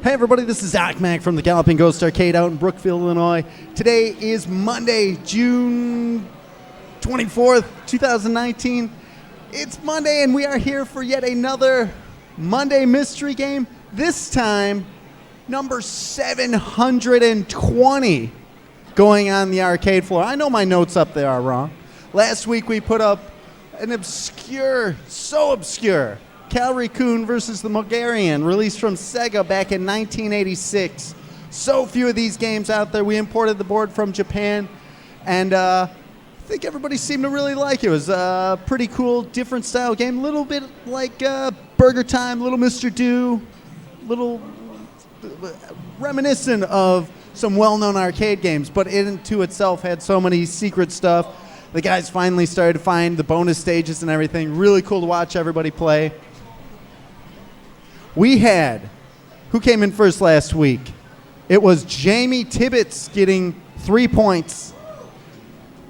Hey everybody, this is Zach Mack from the Galloping Ghost Arcade out in Brookfield, Illinois. Today is Monday, June 24th, 2019. It's Monday and we are here for yet another Monday mystery game. This time, number 720 going on the arcade floor. I know my notes up there are wrong. Last week we put up an obscure, so obscure, Cal Raccoon versus the Mulgarian, released from Sega back in 1986. So few of these games out there. We imported the board from Japan, and I think everybody seemed to really like it. It was a pretty cool, different style game. A little bit like Burger Time, Little Mr. Do, little reminiscent of some well-known arcade games, but it into itself had so many secret stuff. The guys finally started to find the bonus stages and everything. Really cool to watch everybody play. We had, who came in first last week? It was Jamie Tibbetts getting 3 points.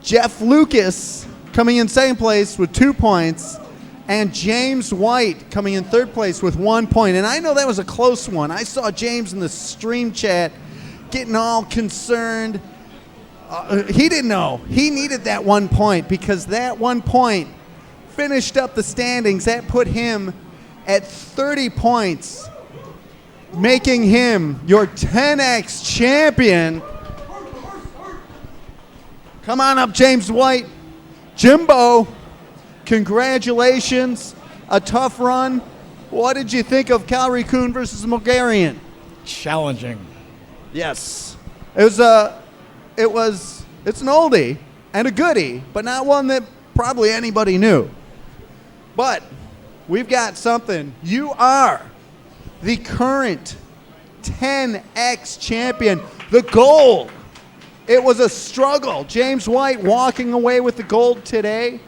Jeff Lucas coming in second place with 2 points. And James White coming in third place with 1 point. And I know that was a close one. I saw James in the stream chat getting all concerned. He didn't know. He needed that 1 point because that 1 point finished up the standings. That put him at 30 points, making him your 10X champion. Come on up, James White. Jimbo, congratulations. A tough run. What did you think of Cal Raccoon versus the Mulgarian? Challenging. Yes. It's an oldie and a goodie, but not one that probably anybody knew. But we've got something. You are the current 10X champion. The gold. It was a struggle. James White walking away with the gold today.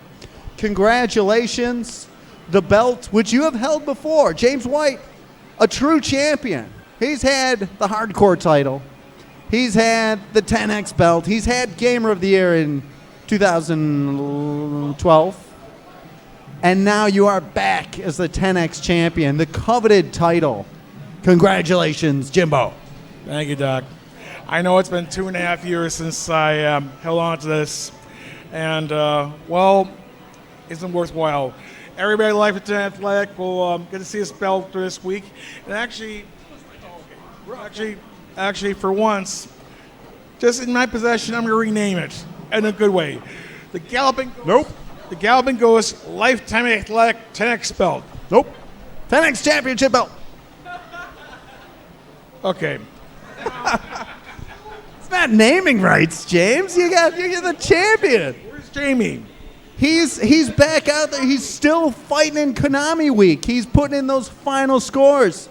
Congratulations. The belt, which you have held before. James White, a true champion. He's had the hardcore title. He's had the 10X belt. He's had Gamer of the Year in 2012. And now you are back as the 10X champion, the coveted title. Congratulations, Jimbo. Thank you, Doc. I know it's been 2.5 years since I held on to this. And, it's been worthwhile. Everybody at Life at 10 Athletic will get to see this belt this week. And actually, for once, just in my possession, I'm going to rename it in a good way. The Galloping Ghost Lifetime Athletic 10X belt. Nope. 10X championship belt. Okay. It's not naming rights, James. You're the champion. Where's Jamie? He's back out there. He's still fighting in Konami Week. He's putting in those final scores.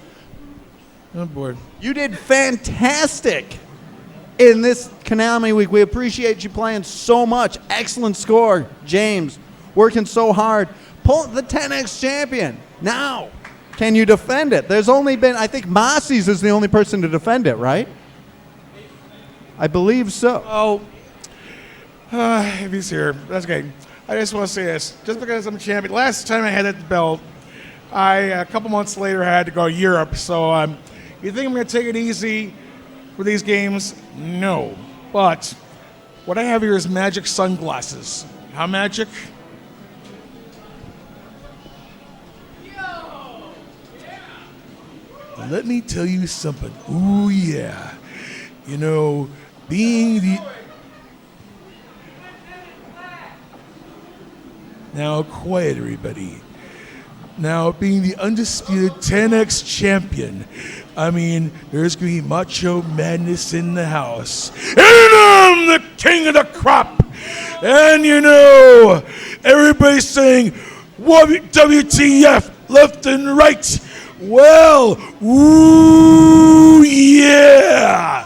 Oh, boy. You did fantastic in this Konami Week. We appreciate you playing so much. Excellent score, James. Working so hard. Pull the 10X champion. Now, can you defend it? There's only been, I think Mossie's is the only person to defend it, right? I believe so. Oh, if he's here, that's okay. I just want to say this. Just because I'm a champion, last time I had that belt, a couple months later, I had to go to Europe. So you think I'm going to take it easy for these games? No. But what I have here is magic sunglasses. How magic? Let me tell you something. Ooh, yeah. You know, being the... Now, quiet, everybody. Now, being the undisputed 10X champion, I mean, there's going to be macho madness in the house. And I'm the king of the crop. And, you know, everybody's saying, WTF, left and right. Well, ooh, yeah.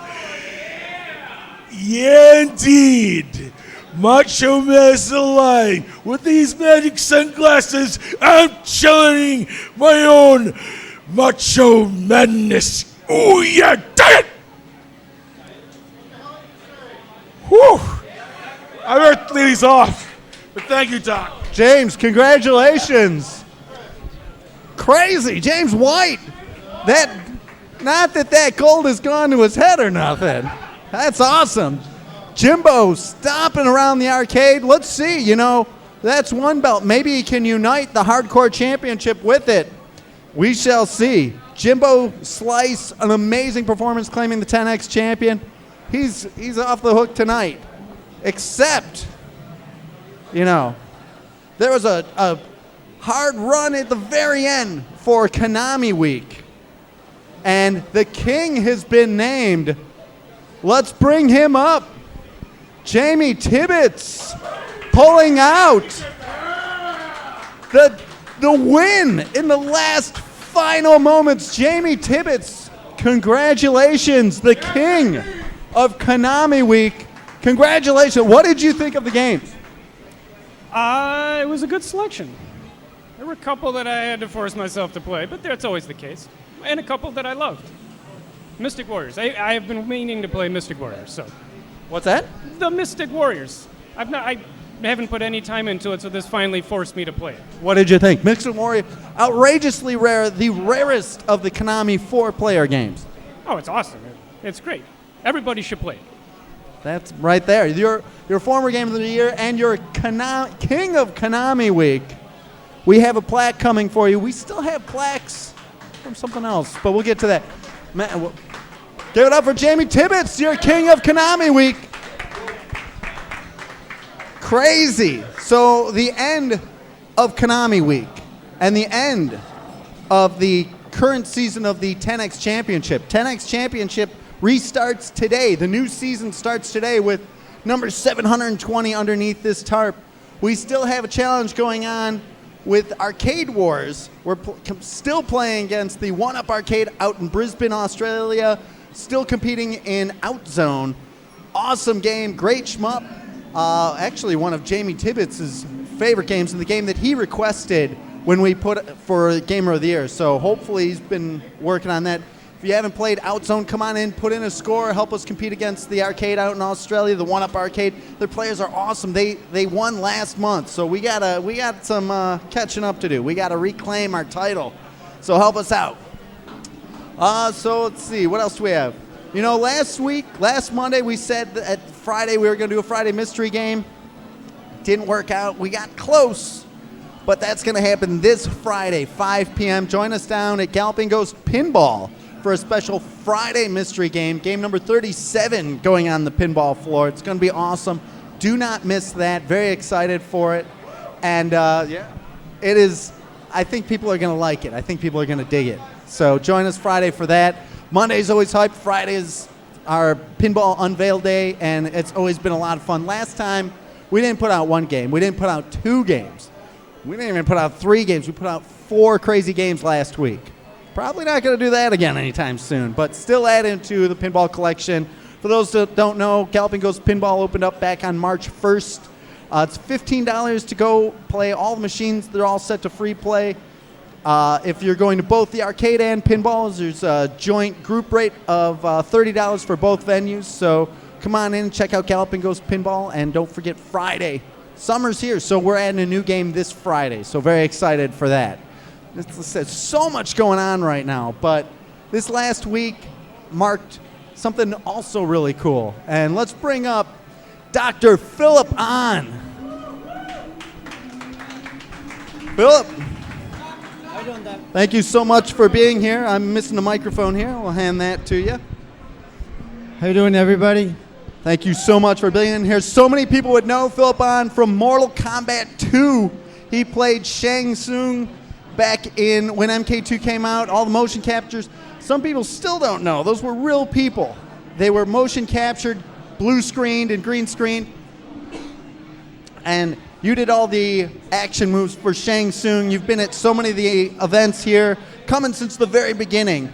Yeah, indeed. Macho Man is alive. With these magic sunglasses, I'm channeling my own macho madness. Ooh, yeah, dang it! Whew. I better leave these off. But thank you, Doc. James, congratulations. Crazy. James White. Not that gold has gone to his head or nothing. That's awesome. Jimbo stomping around the arcade. Let's see, that's one belt. Maybe he can unite the Hardcore Championship with it. We shall see. Jimbo Slice, an amazing performance claiming the 10X champion. He's off the hook tonight. Except, there was a hard run at the very end for Konami Week. And the king has been named. Let's bring him up. Jamie Tibbetts pulling out the win in the last final moments. Jamie Tibbetts, congratulations, the king of Konami Week. Congratulations. What did you think of the games? It was a good selection. There were a couple that I had to force myself to play, but that's always the case. And a couple that I loved. Mystic Warriors. I have been meaning to play Mystic Warriors, so. What's that? The Mystic Warriors. I haven't put any time into it, so this finally forced me to play it. What did you think? Mystic Warrior, outrageously rare, the rarest of the Konami 4-player games. Oh, it's awesome. It's great. Everybody should play it. That's right there. Your former game of the year and your King of Konami Week. We have a plaque coming for you. We still have plaques from something else, but we'll get to that. Give it up for Jamie Tibbetts, your King of Konami Week. Crazy. So the end of Konami Week and the end of the current season of the 10X Championship. 10X Championship restarts today. The new season starts today with number 720 underneath this tarp. We still have a challenge going on with Arcade Wars. We're still playing against the One Up Arcade out in Brisbane, Australia. Still competing in Outzone. Awesome game, great shmup. Actually, one of Jamie Tibbetts' favorite games, and the game that he requested when we put for Gamer of the Year. So hopefully he's been working on that. If you haven't played Outzone, come on in, put in a score, help us compete against the arcade out in Australia, the One Up Arcade. Their players are awesome. They won last month, so we got some catching up to do. We got to reclaim our title. So help us out. So let's see, what else do we have? Last Monday, we said that Friday we were going to do a Friday mystery game. Didn't work out. We got close, but that's going to happen this Friday, 5 p.m. Join us down at Galloping Ghost Pinball for a special Friday mystery game. Game number 37 going on the pinball floor. It's going to be awesome. Do not miss that. Very excited for it. And it is, I think people are going to like it. I think people are going to dig it. So join us Friday for that. Monday's always hyped. Friday is our pinball unveil day, and it's always been a lot of fun. Last time, we didn't put out one game. We didn't put out 2 games. We didn't even put out 3 games. We put out 4 crazy games last week. Probably not going to do that again anytime soon, but still add into the pinball collection. For those that don't know, Galloping Ghost Pinball opened up back on March 1st. It's $15 to go play all the machines. They're all set to free play. If you're going to both the arcade and pinballs, there's a joint group rate of $30 for both venues. So come on in and check out Galloping Ghost Pinball. And don't forget Friday. Summer's here, so we're adding a new game this Friday. So very excited for that. There's so much going on right now, but this last week marked something also really cool. And let's bring up Dr. Philip on. Philip, thank you so much for being here. I'm missing the microphone here. We'll hand that to you. How you doing, everybody? Thank you so much for being here. So many people would know Philip on from Mortal Kombat 2. He played Shang Tsung back in when MK2 came out, all the motion captures. Some people still don't know. Those were real people. They were motion captured, blue screened and green screened. And you did all the action moves for Shang Tsung. You've been at so many of the events here, coming since the very beginning.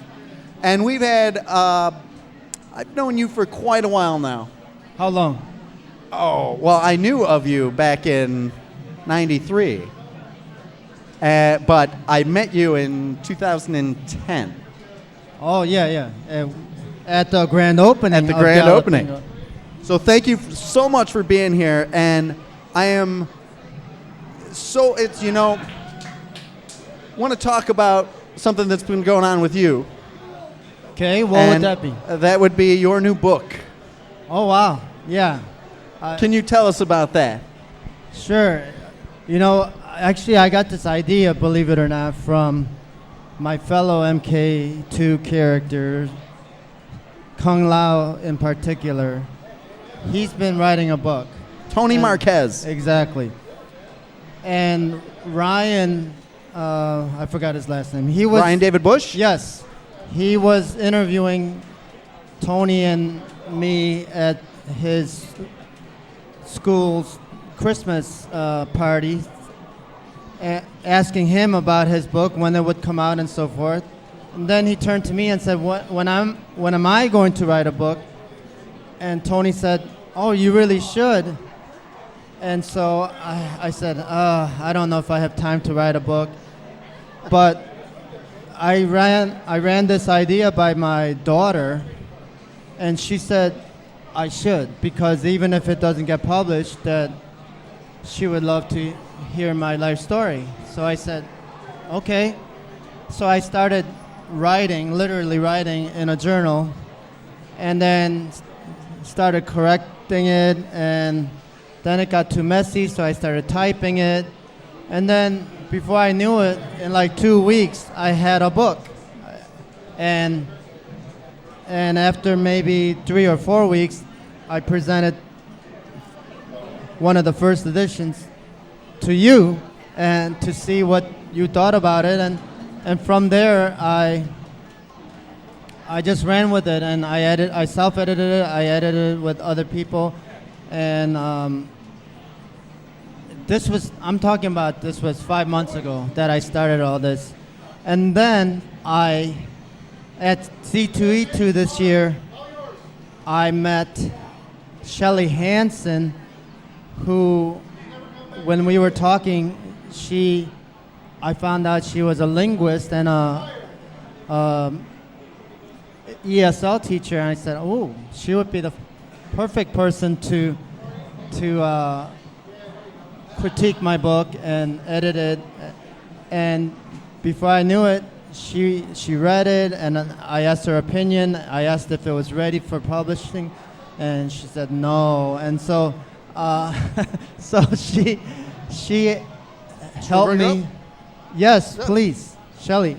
And we've had, I've known you for quite a while now. How long? Oh, well, I knew of you back in '93. But I met you in 2010. Oh, yeah. At the grand opening. At the grand opening. So thank you so much for being here. And I am so, want to talk about something that's been going on with you. Okay, what And would that be? That would be your new book. Oh, wow. Yeah. Can you tell us about that? Sure. You know, actually, I got this idea, believe it or not, from my fellow MK2 character, Kung Lao in particular. He's been writing a book. Tony And- Marquez. Exactly. And Ryan, I forgot his last name. He was Ryan David Bush? Yes, he was interviewing Tony and me at his school's Christmas party, asking him about his book, when it would come out, and so forth. And then he turned to me and said, when am I going to write a book?" And Tony said, "Oh, you really should." And so I said, "I don't know if I have time to write a book," but I ran this idea by my daughter, and she said I should, because even if it doesn't get published, that she would love to hear my life story. So I said, okay. So I started writing, literally writing in a journal, and then started correcting it, and then it got too messy, so I started typing it. And then before I knew it, in like 2 weeks, I had a book. And after maybe 3 or 4 weeks, I presented one of the first editions to you, and to see what you thought about it. And from there, I just ran with it, and I self-edited it, I edited it with other people. And I'm talking about, this was 5 months ago that I started all this. And then at C2E2 this year, I met Shelly Hansen, who, when we were talking, I found out she was a linguist and a ESL teacher, and I said, oh, she would be the perfect person to critique my book and edit it. And before I knew it, she read it, and I asked her opinion. I asked if it was ready for publishing, and she said no. And so so she helped bring her me. up? Yes, please, Shelly.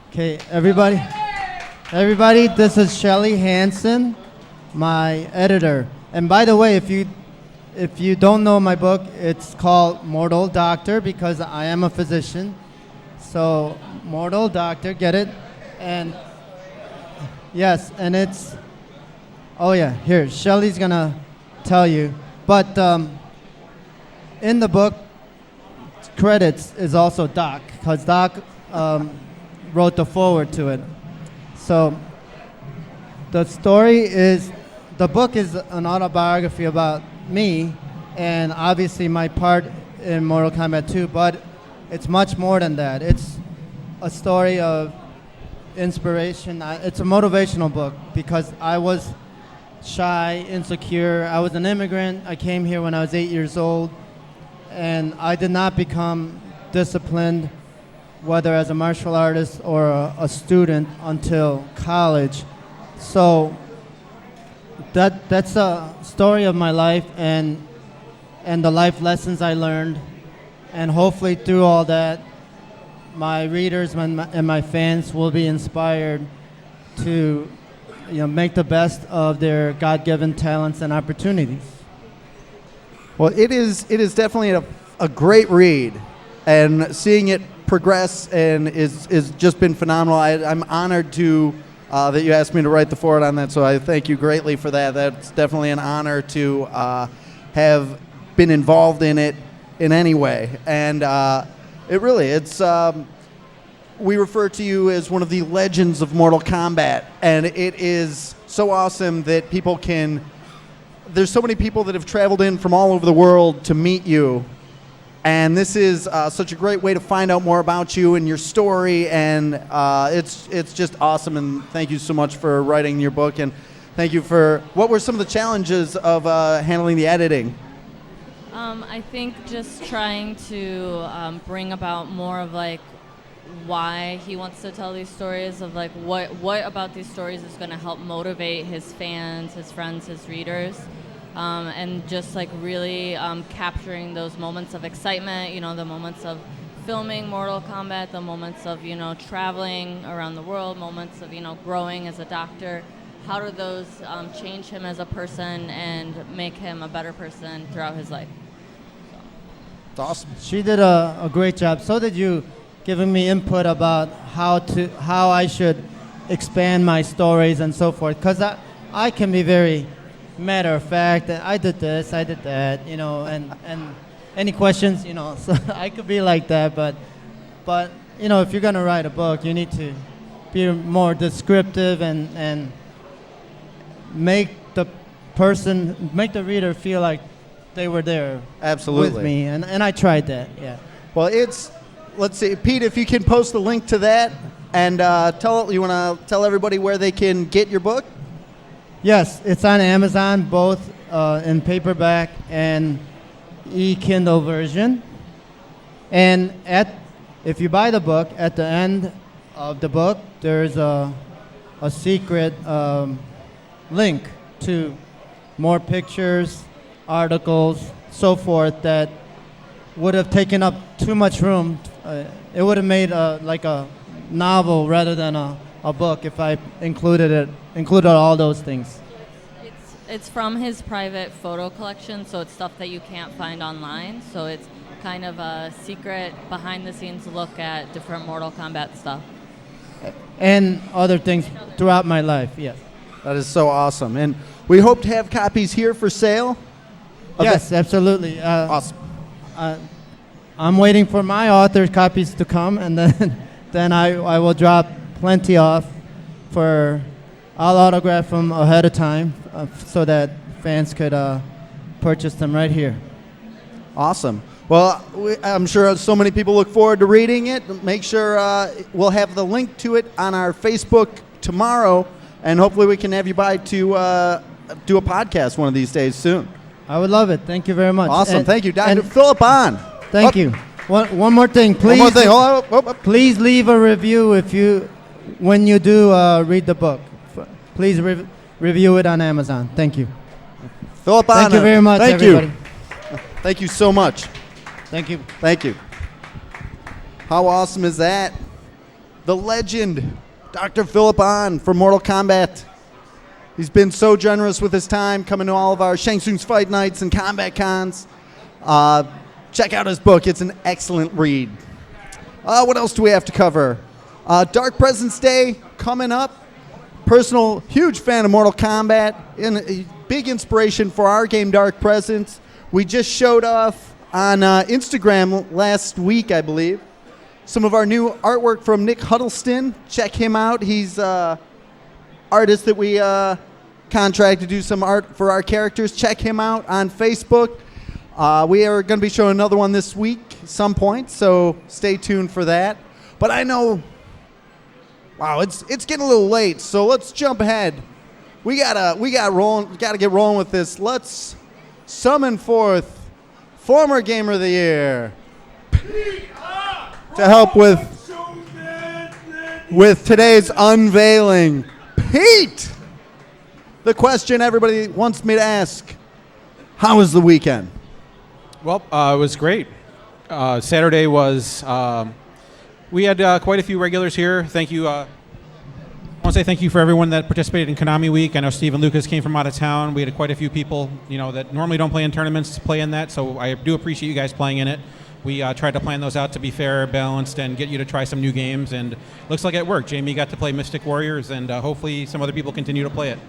Okay, everybody, this is Shelly Hansen, my editor. And by the way, if you don't know my book, it's called Mortal Doctor, because I am a physician. So, Mortal Doctor, get it? And yes, and it's, oh yeah, here, Shelly's gonna tell you. But in the book, credits is also Doc, because Doc wrote the foreword to it. So, the book is an autobiography about me, and obviously my part in Mortal Kombat 2, but it's much more than that. It's a story of inspiration. It's a motivational book, because I was shy, insecure. I was an immigrant. I came here when I was 8 years old, and I did not become disciplined, whether as a martial artist or a student, until college. So that's a story of my life, and the life lessons I learned. And hopefully through all that, my readers and my fans will be inspired to make the best of their God-given talents and opportunities. Well, it is definitely a great read, and seeing it progress and is just been phenomenal. I'm honored that you asked me to write the foreword on that, so I thank you greatly for that. That's definitely an honor to have been involved in it in any way, and we refer to you as one of the legends of Mortal Kombat, and it is so awesome that there's so many people that have traveled in from all over the world to meet you, and this is such a great way to find out more about you and your story, and it's just awesome. And thank you so much for writing your book, and thank you for, what were some of the challenges of handling the editing? I think just trying to bring about more of like why he wants to tell these stories, of like what about these stories is going to help motivate his fans, his friends, his readers, and just like really capturing those moments of excitement, the moments of filming Mortal Kombat, the moments of traveling around the world, moments of growing as a doctor. How do those change him as a person and make him a better person throughout his life? It's awesome. She did a great job. So did you, giving me input about how I should expand my stories and so forth. Because I can be very matter of fact. I did this, I did that, and any questions, So I could be like that, but if you're gonna write a book, you need to be more descriptive and make the reader feel like they were there Absolutely. with me, and I tried that. Yeah. Well, let's see, Pete, if you can post the link to that and you want to tell everybody where they can get your book? Yes, it's on Amazon, both in paperback and e-Kindle version. And if you buy the book, at the end of the book, there's a secret link to more pictures, articles, so forth, that would have taken up too much room. It would have made like a novel rather than a book if I included all those things. It's from his private photo collection, so it's stuff that you can't find online. So it's kind of a secret, behind-the-scenes look at different Mortal Kombat stuff. And other things throughout my life, yes. That is so awesome. And we hope to have copies here for sale. Yes, absolutely. Awesome. I'm waiting for my author copies to come, and then I will drop plenty off I'll autograph them ahead of time so that fans could purchase them right here. Awesome. Well, I'm sure so many people look forward to reading it. Make sure we'll have the link to it on our Facebook tomorrow, and hopefully we can have you by to do a podcast one of these days soon. I would love it. Thank you very much. Awesome. And- Thank you, Dr. and Philip Ahn. Thank you. One more thing, please. One more thing. Hold on. Please leave a review when you do read the book. Please review it on Amazon. Thank you. Philip Ahn. Thank you very much, Thank everybody. you. Thank you so much. Thank you. Thank you. How awesome is that? The legend, Dr. Philip Ahn from Mortal Kombat. He's been so generous with his time, coming to all of our Shang Tsung's Fight Nights and Combat Cons. Check out his book. It's an excellent read. What else do we have to cover? Dark Presence Day coming up. Personal, huge fan of Mortal Kombat, and a big inspiration for our game, Dark Presence. We just showed off on Instagram last week, I believe, some of our new artwork from Nick Huddleston. Check him out. He's an artist that we contract to do some art for our characters. Check him out on Facebook. We are going to be showing another one this week at some point, so stay tuned for that. But I know... Wow, it's getting a little late, so let's jump ahead. We gotta get rolling with this. Let's summon forth former Gamer of the Year to help with today's unveiling. Pete, the question everybody wants me to ask: how was the weekend? Well, it was great. Saturday was. We had quite a few regulars here. Thank you. I want to say thank you for everyone that participated in Konami Week. I know Steve and Lucas came from out of town. We had quite a few people, that normally don't play in tournaments play in that. So I do appreciate you guys playing in it. We tried to plan those out to be fair, balanced, and get you to try some new games. And looks like it worked. Jamie got to play Mystic Warriors, and hopefully some other people continue to play it.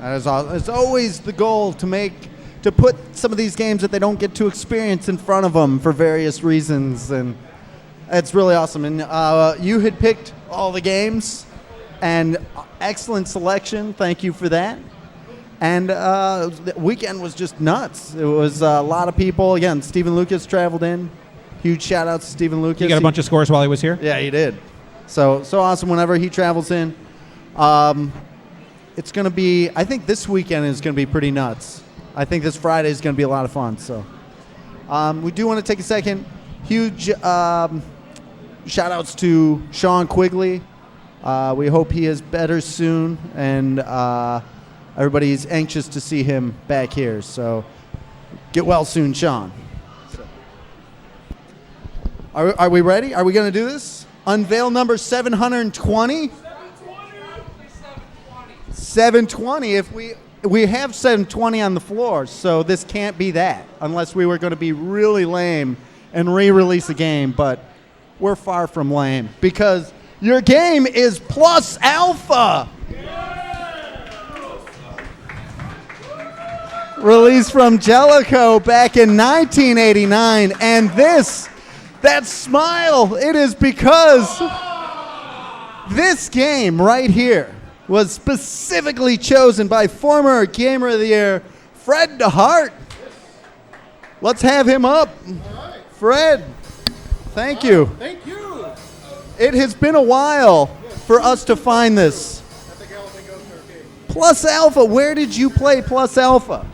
That is awesome. It's always the goal to put some of these games that they don't get to experience in front of them for various reasons, and it's really awesome. And you had picked all the games, and excellent selection. Thank you for that. And the weekend was just nuts. It was a lot of people. Again, Stephen Lucas traveled in. Huge shout out to Stephen Lucas. He got a bunch of scores while he was here? Yeah, he did. So awesome whenever he travels in. It's going to be, I think this weekend is going to be pretty nuts. I think this Friday is going to be a lot of fun. So we do want to take a second. Huge shout outs to Sean Quigley. We hope he is better soon, and everybody's anxious to see him back here. So get well soon, Sean. Are we ready? Are we going to do this? Unveil number 720? 720. If we have 720 on the floor, so this can't be that unless we were going to be really lame and re-release a game, but we're far from lame because your game is Plus Alpha. Released from Jellicoe back in 1989, and that smile, it is because this game right here was specifically chosen by former Gamer of the Year, Fred DeHart. Let's have him up. Fred, thank you. Thank you. It has been a while for us to find this. Plus Alpha, where did you play Plus Alpha?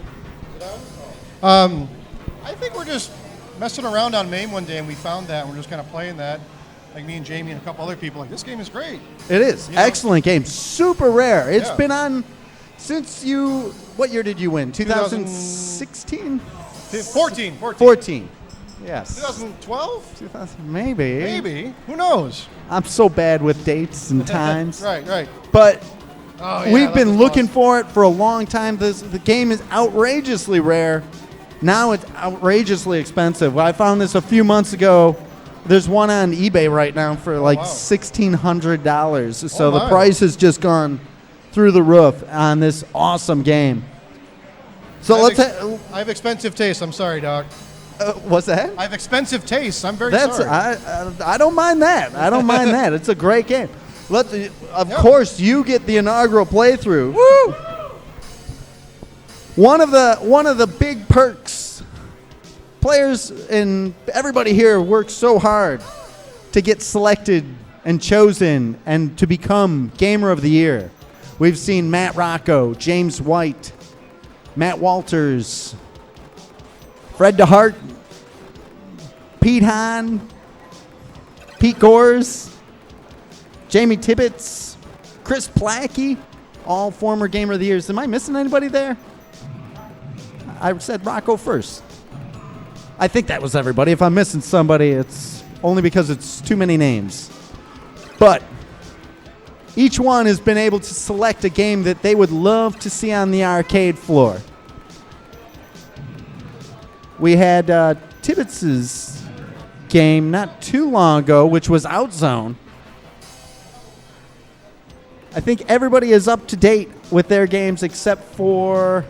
I think we're just messing around on MAME one day, and we found that, and we're just kind of playing that. Like me and Jamie and a couple other people, like, this game is great. It is. You know? Excellent game. Super rare. It's Yeah. been on since you, what year did you win? 2016? 14. 14. Yes. 2012? 2000, maybe. Maybe. Who knows? I'm so bad with dates and times. Right. But Oh, yeah, we've that been was looking fun. for it for a long time. The game is outrageously rare. Now it's outrageously expensive. I found this a few months ago. There's one on eBay right now for like wow. $1,600. So Oh, the my. price has just gone through the roof on this awesome game. So let's. I have expensive tastes. I'm sorry, Doc. What's that? I have expensive tastes. I'm very That's sorry. I don't mind that. I don't mind that. It's a great game. Of Yeah. course, you get the inaugural playthrough. Woo! One of the big perks. Players and everybody here works so hard to get selected and chosen and to become Gamer of the Year. We've seen Matt Rocco, James White, Matt Walters, Fred DeHart, Pete Hahn, Pete Gores, Jamie Tibbetts, Chris Plackey, all former Gamer of the Years. Am I missing anybody there? I said Rocco first. I think that was everybody. If I'm missing somebody, it's only because it's too many names. But each one has been able to select a game that they would love to see on the arcade floor. We had Tibbetts' game not too long ago, which was Outzone. I think everybody is up to date with their games except for,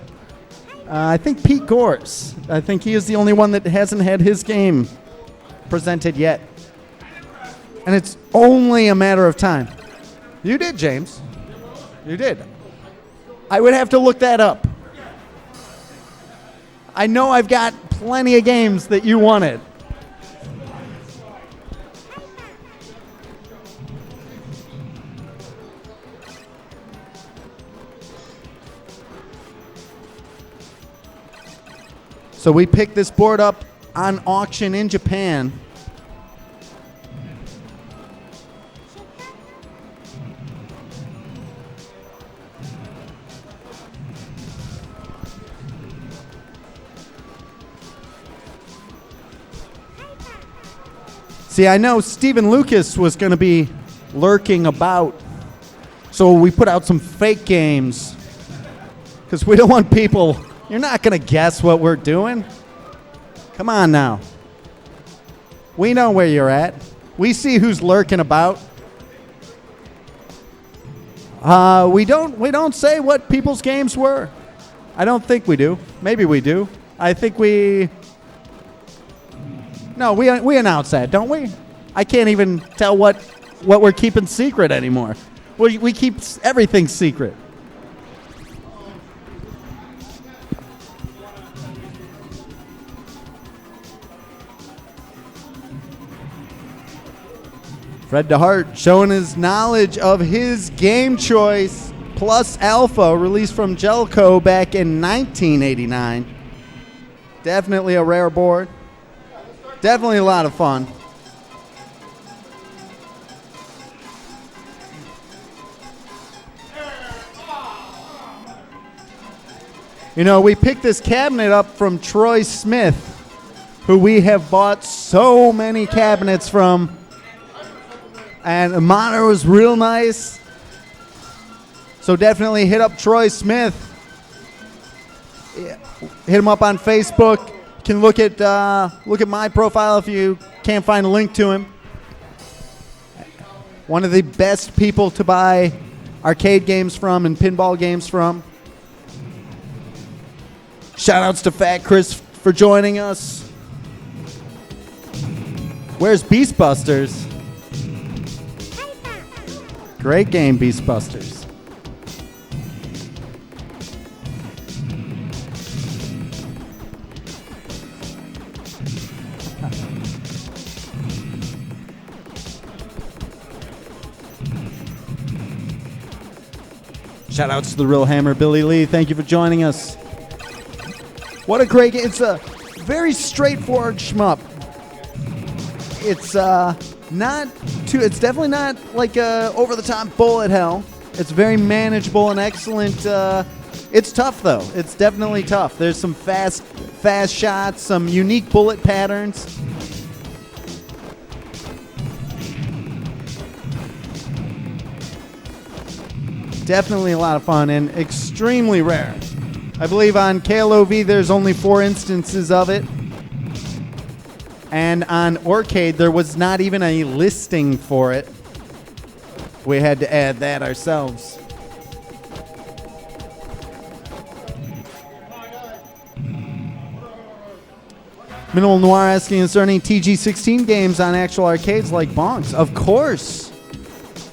I think, Pete Gores. I think he is the only one that hasn't had his game presented yet. And it's only a matter of time. You did, James. You did. I would have to look that up. I know I've got plenty of games that you wanted. So we picked this board up on auction in Japan. See, I know Stephen Lucas was going to be lurking about, so we put out some fake games because we don't want people. You're not going to guess what we're doing. Come on now. We know where you're at. We see who's lurking about. We don't say what people's games were. I don't think we do. Maybe we do. I think we. No, we announce that, don't we? I can't even tell what we're keeping secret anymore. We keep everything secret. Fred DeHart showing his knowledge of his game choice, Plus Alpha, released from Jellicoe back in 1989. Definitely a rare board. Definitely a lot of fun. You know, we picked this cabinet up from Troy Smith, who we have bought so many cabinets from. And the monitor was real nice. So definitely hit up Troy Smith. Yeah. Hit him up on Facebook. You can look at my profile if you can't find a link to him. One of the best people to buy arcade games from and pinball games from. Shout outs to Fat Chris for joining us. Where's Beastbusters? Great game, Beastbusters. Shout outs to the Real Hammer, Billy Lee. Thank you for joining us. What a great game. It's a very straightforward shmup. It's it's definitely not like a over-the-top bullet hell. It's very manageable and excellent. It's tough, though. It's definitely tough. There's some fast shots, some unique bullet patterns. Definitely a lot of fun and extremely rare. I believe on KLOV there's only 4 instances of it. And on Orcade there was not even a listing for it. We had to add that ourselves. Minimal Noir asking, is there any TG16 games on actual arcades like Bonks? Of course.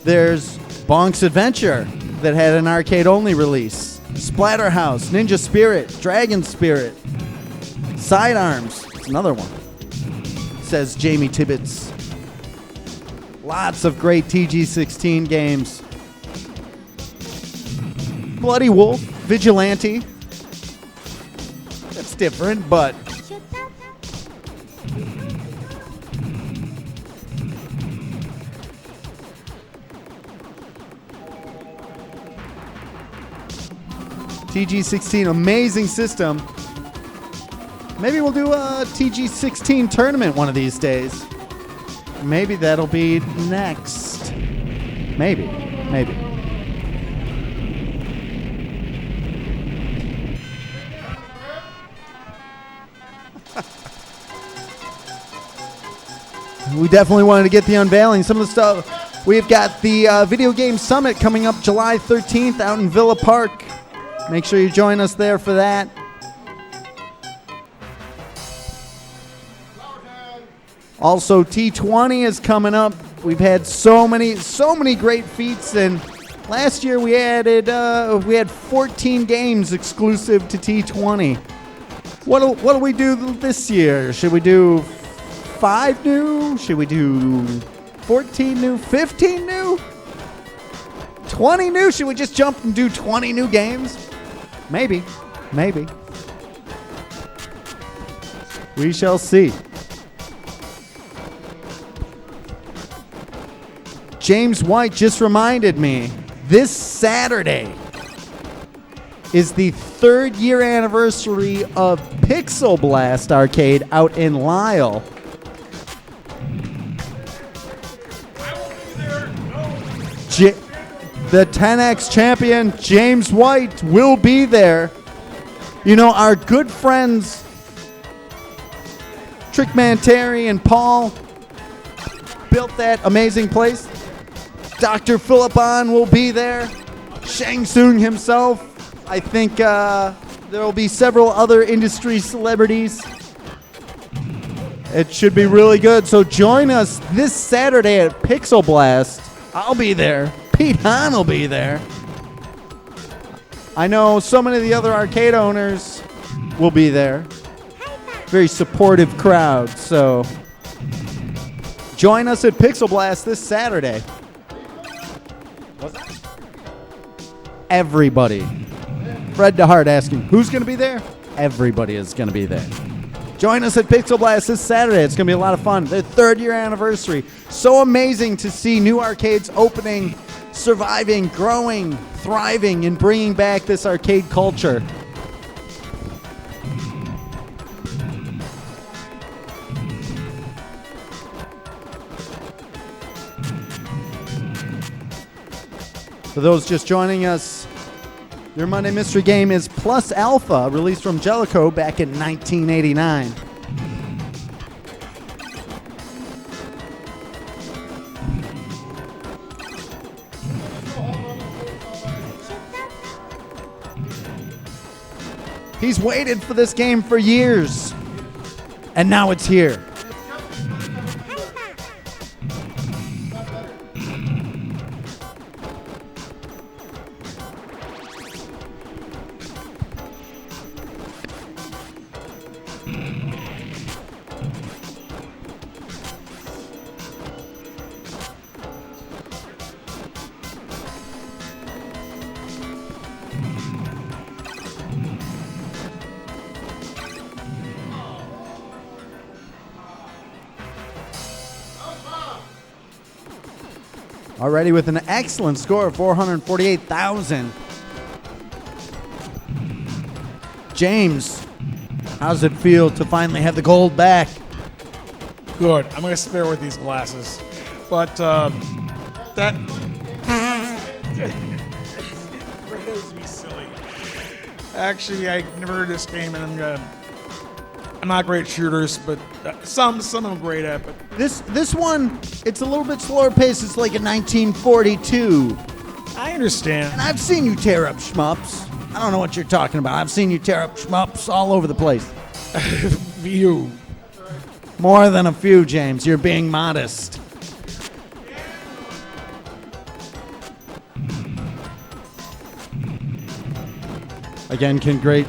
There's Bonks Adventure that had an arcade-only release. Splatterhouse, Ninja Spirit, Dragon Spirit, Sidearms. It's another one. Says Jamie Tibbetts. Lots of great TG16 games. Bloody Wolf, Vigilante. That's different, but... TG16, amazing system. Maybe we'll do a TG16 tournament one of these days. Maybe that'll be next. Maybe. We definitely wanted to get the unveiling. Some of the stuff. We've got the Video Game Summit coming up July 13th out in Villa Park. Make sure you join us there for that. Also, T20 is coming up. We've had so many great feats, and last year we had 14 games exclusive to T20. What do we do this year? Should we do 5 new? Should we do 14 new? 15 new? 20 new? Should we just jump and do 20 new games? Maybe. We shall see. James White just reminded me, this Saturday is the 3rd year anniversary of Pixel Blast Arcade out in Lisle. The 10X champion, James White, will be there. You know, our good friends, Trickman Terry and Paul, built that amazing place. Dr. Philippon will be there. Shang Tsung himself. I think there will be several other industry celebrities. It should be really good. So join us this Saturday at Pixel Blast. I'll be there. Pete Hahn will be there. I know so many of the other arcade owners will be there. Very supportive crowd. So join us at Pixel Blast this Saturday. Everybody. Fred DeHart asking, who's going to be there? Everybody is going to be there. Join us at Pixel Blast this Saturday. It's going to be a lot of fun. Their 3rd year anniversary. So amazing to see new arcades opening, surviving, growing, thriving, and bringing back this arcade culture. For those just joining us, your Monday Mystery game is Plus Alpha, released from Jellicoe back in 1989. He's waited for this game for years, and now it's here. Already with an excellent score of 448,000. James, how does it feel to finally have the gold back? Good. I'm gonna spare with these glasses, but that throws me silly. Actually, I never heard this game, and I'm not great at shooters, but some I'm great at. But This one, it's a little bit slower pace. It's like a 1942. I understand. And I've seen you tear up shmups. I don't know what you're talking about. I've seen you tear up shmups all over the place. View. More than a few, James. You're being modest. Again, can great.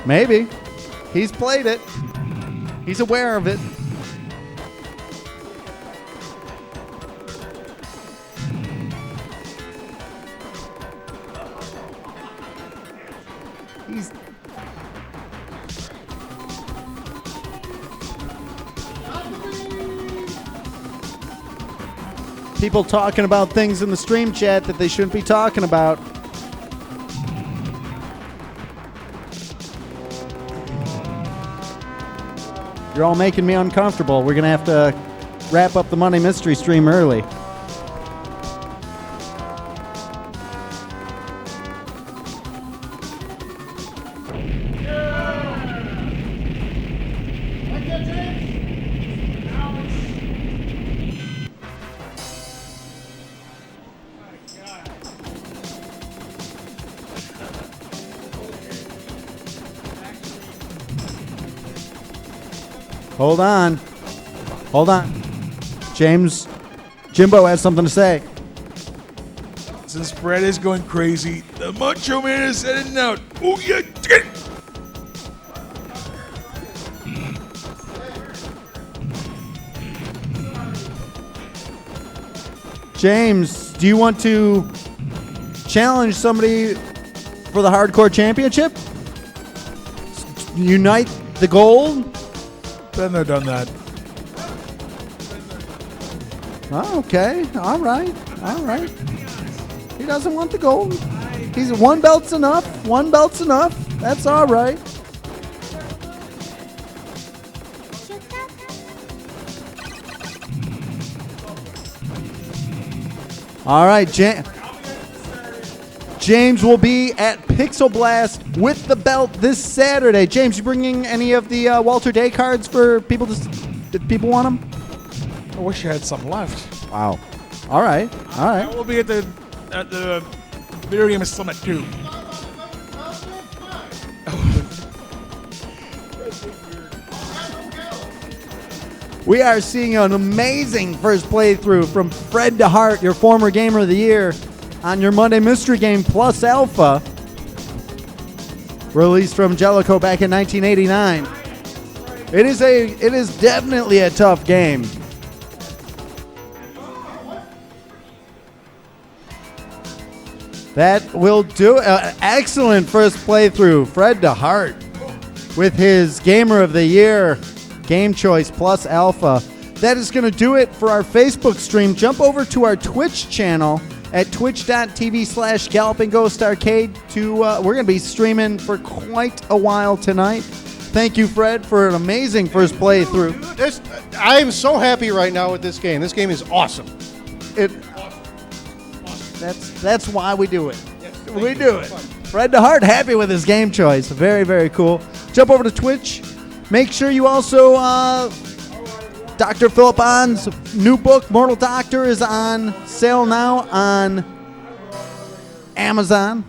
Maybe. He's played it. He's aware of it. He's people talking about things in the stream chat that they shouldn't be talking about. You're all making me uncomfortable. We're going to have to wrap up the Monday Mystery stream early. Hold on. Hold on. James, Jimbo has something to say. Since Fred is going crazy, the Macho Man is heading out. Oh yeah. James, do you want to challenge somebody for the Hardcore Championship? Unite the gold? Been there, done that. Oh, okay. All right. All right. He doesn't want the gold. He's one belt's enough. One belt's enough. That's all right. All right, James will be at Pixel Blast with the belt this Saturday. James, you bringing any of the Walter Day cards for people? Did people want them? I wish I had some left. Wow. All right. All right. We'll be at the Video Game Summit too. We are seeing an amazing first playthrough from Fred DeHart, your former Gamer of the Year, on your Monday Mystery game Plus Alpha, released from Jellicoe back in 1989. It is definitely a tough game. That will do an excellent first playthrough. Fred DeHart with his Gamer of the Year Game Choice Plus Alpha. That is going to do it for our Facebook stream. Jump over to our Twitch channel at twitch.tv/Galloping Ghost Arcade. We're going to be streaming for quite a while tonight. Thank you, Fred, for an amazing first playthrough. I am so happy right now with this game. This game is awesome. That's why we do it. We do it. Fred DeHart happy with his game choice. Very, very cool. Jump over to Twitch. Make sure you also, Dr. Philip On's new book, Mortal Doctor, is on sale now on Amazon.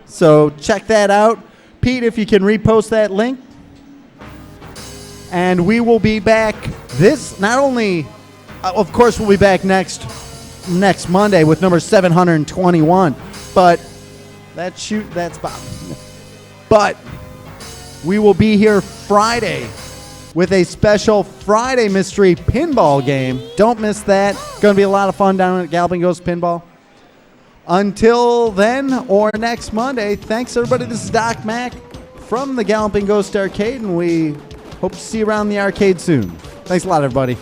So check that out. Pete, if you can repost that link. And we will be back not only, of course, we'll be back next Monday with number 721. But that's Bob. But we will be here Friday with a special Friday mystery pinball game. Don't miss that. Going to be a lot of fun down at Galloping Ghost Pinball. Until then, or next Monday, thanks everybody. This is Doc Mack from the Galloping Ghost Arcade, and we hope to see you around the arcade soon. Thanks a lot, everybody.